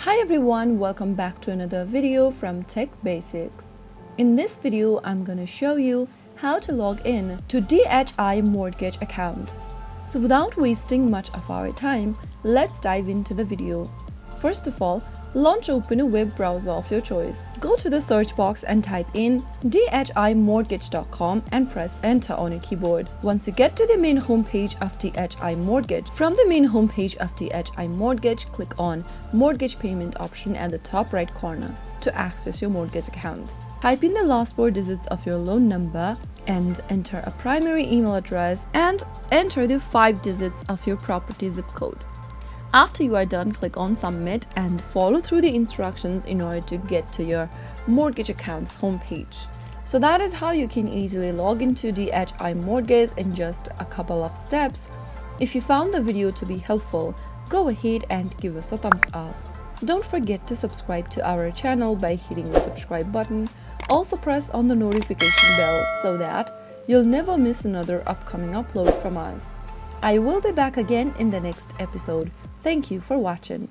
Hi everyone, welcome back to another video from Tech Basics. In this video, I'm going to show you how to log in to DHI Mortgage account. So without wasting much of our time, let's dive into the video. First of all, open a web browser of your choice. Go to the search box and type in dhimortgage.com and press enter on your keyboard. Once you get to the main homepage of DHI Mortgage, from the main homepage of DHI Mortgage, click on Mortgage Payment option at the top right corner to access your mortgage account. Type in the last 4 digits of your loan number and enter a primary email address and enter the 5 digits of your property zip code. After you are done, click on Submit and follow through the instructions in order to get to your mortgage account's homepage. So that is how you can easily log into DHI Mortgage in just a couple of steps. If you found the video to be helpful, go ahead and give us a thumbs up. Don't forget to subscribe to our channel by hitting the subscribe button. Also press on the notification bell so that you'll never miss another upcoming upload from us. I will be back again in the next episode. Thank you for watching.